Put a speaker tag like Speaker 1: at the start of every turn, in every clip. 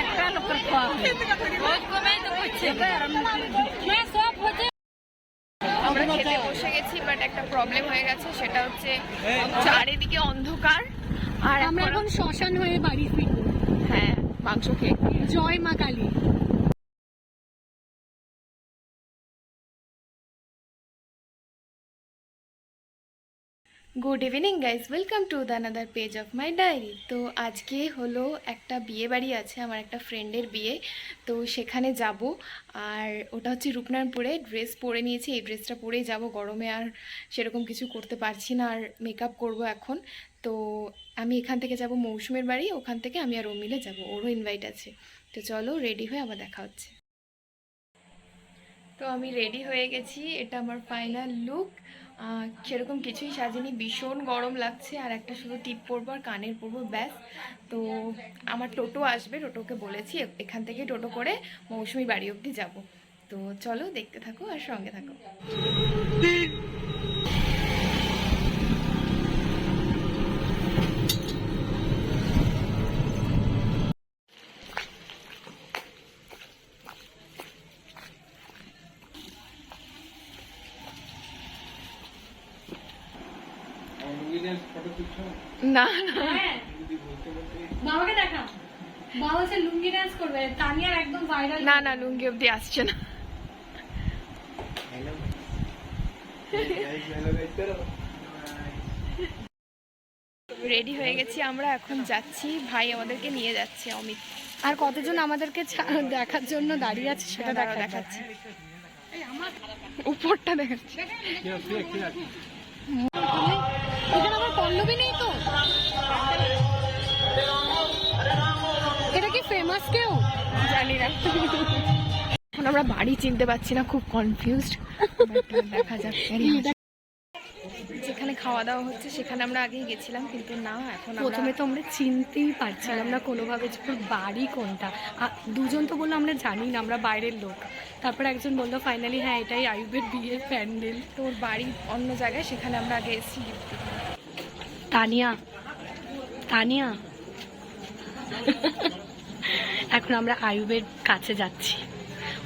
Speaker 1: একটা লোকের খাওয়া আমরা খেতে বসে গেছি, বাট একটা প্রবলেম হয়ে গেছে, সেটা হচ্ছে চারিদিকে অন্ধকার আর
Speaker 2: আমরা এখন শ্মশান হয়ে বাড়ি ফিরবো।
Speaker 1: হ্যাঁ, মাংস খেয়ে।
Speaker 2: জয় মা Kali.
Speaker 1: Good evening guys, welcome to the another page of my diary. তো আজকে হলো একটা বিয়ে বাড়ি আছে, আমার একটা ফ্রেন্ডের বিয়ে, তো সেখানে যাব। আর ওটা হচ্ছে রূপনারায়ণপুরে। ড্রেস পরে নিয়েছি, এই ড্রেসটা পরেই যাব, গরমে আর সেরকম কিছু করতে পারছি না, আর মেকআপ করব এখন। তো আমি এখান থেকে যাব মৌসুমের বাড়ি, ওখান থেকে আমি আর ও মিলে যাব, ওরও ইনভাইট আছে। তো চলো রেডি হয়ে আবার দেখা হচ্ছে। তো আমি রেডি হয়ে গেছি, এটা আমার ফাইনাল লুক। সেরকম কিছুই সাজিনি, ভীষণ গরম লাগছে, আর একটা শুধু টিপ পরবো আর কানের পরবো, ব্যাস। তো আমার টোটো আসবে, টোটোকে বলেছি এখান থেকে টোটো করে মৌসুমি বাড়ি অবধি যাব। তো চলো দেখতে থাকো আর সঙ্গে থাকো। না না,
Speaker 2: বাবাকে দেখা, বাবা সে লুঙ্গি ডান্স করবে, তানিয়ার একদম ভাইরাল।
Speaker 1: না না, লুঙ্গি অবধি আসছে না। রেডি হয়ে গেছি আমরা, এখন যাচ্ছি, ভাই আমাদেরকে নিয়ে যাচ্ছে, অমিত।
Speaker 2: আর কতজন আমাদেরকে দেখার জন্য দাঁড়িয়ে আছে সেটা
Speaker 1: দেখাচ্ছি, উপরটা দেখাচ্ছি।
Speaker 2: এখানে আমার পল্লবী নেই তো, এটা কি ফেমাস কেউ
Speaker 1: জানি না। এখন আমরা বাড়ি চিনতে পারছি না, খুব কনফিউজড। দেখা যাক। যেখানে খাওয়া দাওয়া হচ্ছে সেখানে আমরা আগেই গেছিলাম, কিন্তু না, এখন
Speaker 2: প্রথমে তো আমরা চিনতেই পারছিলাম না কোনোভাবে যে বাড়ি কোনটা। দুজন তো বললো আমরা জানি না, আমরা বাইরের লোক। তারপর একজন বললো ফাইনালি হ্যাঁ এটাই আয়ুবের বিয়ের প্যান্ডেল।
Speaker 1: তোর বাড়ি অন্য জায়গায়, সেখানে আমরা আগে এসেছি।
Speaker 2: তানিয়া তানিয়া এখন আমরা আয়ুবের কাছে যাচ্ছি,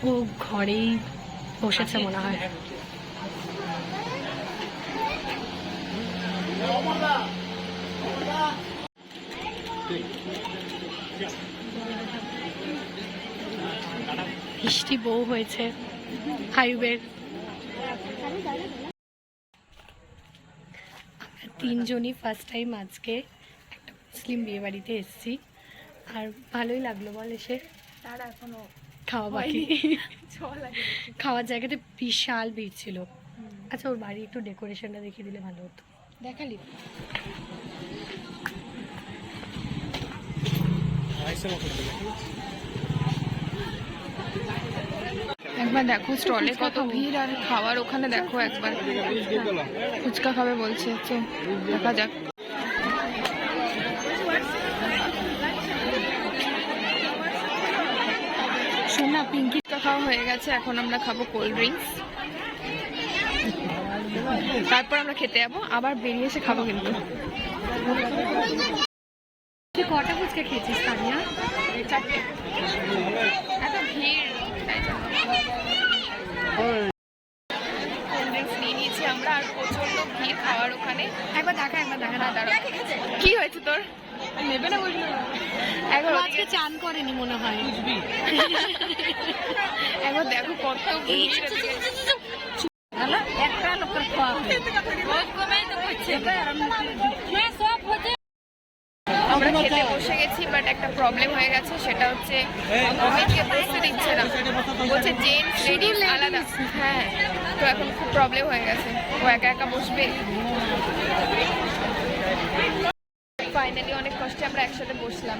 Speaker 2: ও ঘরেই বসেছে মনে হয়। মিষ্টি বউ হয়েছে আয়ুবের। তিনজনই ফার্স্ট টাইম আজকে একটা মুসলিম বিয়ে বাড়িতে এসেছি, আর ভালোই লাগলো বল এসে।
Speaker 1: তারা এখনো
Speaker 2: খাওয়া বাকি, খাওয়ার জায়গাতে বিশাল ভিড় ছিল। আচ্ছা, ওর বাড়ি একটু ডেকোরেশনটা দেখিয়ে দিলে ভালো হতো।
Speaker 1: দেখালি একবার দেখো, স্টলে কত ভিড়, আর খাওয়ার ওখানে দেখো একবার, ফুচকা খাবে বলছে, তো দেখা যাক।
Speaker 2: শোনা, পিঙ্কি
Speaker 1: খাওয়া হয়ে গেছে, এখন আমরা খাবো কোল্ড ড্রিঙ্কস, তারপর আমরা খেতে যাবো, আবার বেরিয়ে এসে খাবো। কিন্তু
Speaker 2: তুই কটা ফুচকা খেয়েছিস তানিয়া?
Speaker 1: 4টে। এত ভিড়, কোল্ড ড্রিঙ্কস নিয়ে নিয়েছি আমরা, আর প্রচন্ড ভিড় খাওয়ার ওখানে।
Speaker 2: একবার দেখা না, দাঁড়া।
Speaker 1: কি হয়েছে তোর? নেবে না বললো, একবার
Speaker 2: আজকে চান করেনি মনে হয়।
Speaker 1: একবার দেখো কত ভিড়।
Speaker 2: একটা লোকের খাওয়া
Speaker 1: আমরা খেতে বসে গেছি, বাট একটা প্রবলেম হয়ে গেছে, সেটা হচ্ছে অমিতকে বসতে দিচ্ছে না, বলছে জেন্টস লেডিস আলাদা। হ্যাঁ, তো এখন খুব প্রবলেম হয়ে গেছে, ও একা একা বসবে। ফাইনালি অনেক কষ্টে আমরা একসাথে বসলাম।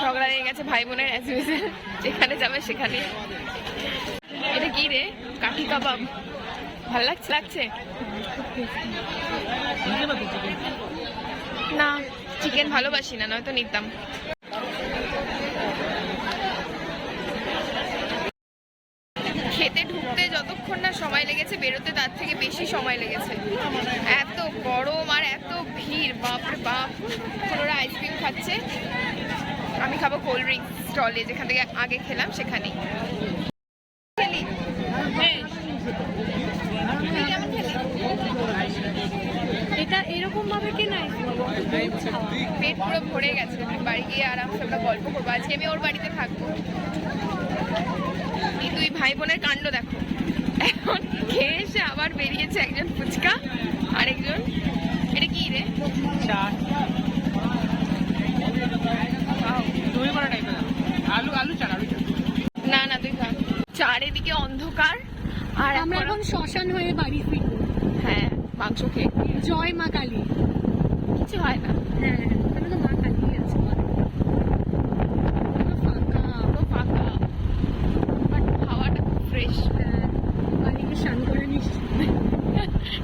Speaker 1: ঝগড়া লেগে গেছে ভাই বোনের, যেখানে যাবে সেখানে। এটা কি রে? কাঠি কাবাব ভাল লাগছে? না, চিকেন ভালোবাসি না, নয়তো নিতাম। খেতে ঢুকে ঢুকতে যতক্ষণ না সময় লেগেছে, বেরোতে তার থেকে বেশি সময় লেগেছে। এত গরম আর এত ভিড়, বাপরে বাপ। এখন ওরা আইসক্রিম খাচ্ছে, আমি খাবো কোল্ড ড্রিঙ্কস স্টলে, যেখান থেকে আগে খেলাম সেখানেই। খেলি? তুই কেমন খেলি?
Speaker 2: এটা এরকম ভাবে কে নাই
Speaker 1: পেট পুরো ভরে গেছে, বাড়ি গিয়ে আরামসে আমরা গল্প করবো। আজকে আমি ওর বাড়িতে থাকবো। এই দুই ভাই বোনের কাণ্ড দেখো, এখন খেয়ে এসে আবার বেরিয়েছে একজন ফুচকা, আরেকজন এটা কি রে? না না, তুই খা। চারিদিকে অন্ধকার, আর
Speaker 2: আমরা এখন শ্মশান হয়ে বাড়ি ফিরবো।
Speaker 1: হ্যাঁ, মাংস খেয়ে
Speaker 2: জয় মা কালী।
Speaker 1: কিছু হয় না।
Speaker 2: হ্যাঁ, ওখানে তো মা কালী আছে। ফাঁকা,
Speaker 1: পুরো ফাঁকা, বাট হাওয়াটা খুব ফ্রেশ।
Speaker 2: বাড়ি গিয়ে স্নান করে নিস।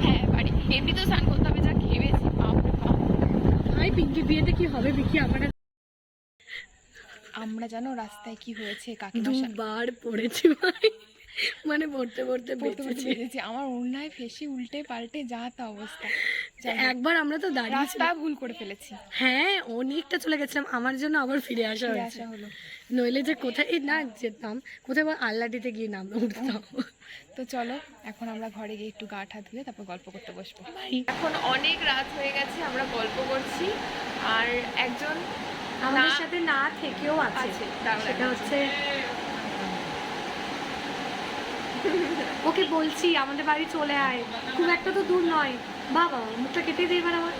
Speaker 1: হ্যাঁ, বাড়ি এমনি তো স্নান করতে হবে, যা খেয়েছি বাপরে বাপ।
Speaker 2: ভাই পিঙ্কি বিয়েতে কি হবে বিকি?
Speaker 1: আমরা জানো রাস্তায় কি হয়েছে, কাকিমার সাথে
Speaker 2: দুবার পড়েছি ভাই, মানে পড়তে পড়তে বেঁচেছি।
Speaker 1: বেরিয়েছি। আমার ওড়নায় ফেসে উল্টে পাল্টে যা তা অবস্থা।
Speaker 2: একবার আমরা তো দাঁড়িয়ে
Speaker 1: রাস্তা ভুল করে ফেলেছি,
Speaker 2: হ্যাঁ অনেকটা চলে গেছিলাম, আমার জন্য আবার ফিরে আসা
Speaker 1: ফিরে
Speaker 2: হয়েছে।
Speaker 1: আসা হলো।
Speaker 2: নইলে যে কোথায় না যেতাম, কোথায় আল্লাটিতে গিয়ে নাম উঠতাম।
Speaker 1: তো চলো এখন আমরা ঘরে গিয়ে একটু গা ঠা ধুয়ে তারপর গল্প করতে বসবো।
Speaker 2: ভাই
Speaker 1: এখন অনেক রাত হয়ে গেছে, আমরা গল্প করছি, আর একজন
Speaker 2: আমাদের
Speaker 1: না-
Speaker 2: সাথে না থেকেও আছে,
Speaker 1: আছে, দাঁড়াও,
Speaker 2: সেটা হচ্ছে ওকে বলছি আমাদের বাড়ি চলে আয়, খুব একটা তো দূর নয়। বাবা মুখটা কেটে দিয়ে এবার আমার।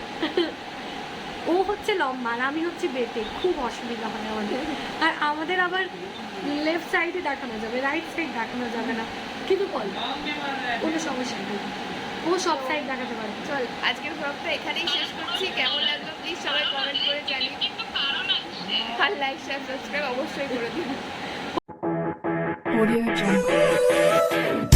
Speaker 2: ও হচ্ছে লম্বা আর আমি হচ্ছে বেটে, খুব অসুবিধা হয় আমাদের। আর আমাদের আবার লেফট সাইডে দেখানো যাবে, রাইট সাইড দেখানো যাবে না, কিন্তু বল কোনো সমস্যা নেই, ও সব সাইড দেখাতে পারে।
Speaker 1: চল আজকের ব্লগটা এখানেই শেষ করছি। কেমন লাগলো প্লিজ সবাই কমেন্ট করে জানিও, আর লাইক শেয়ার সাবস্ক্রাইব অবশ্যই করে দিন।
Speaker 3: Audio Jungle.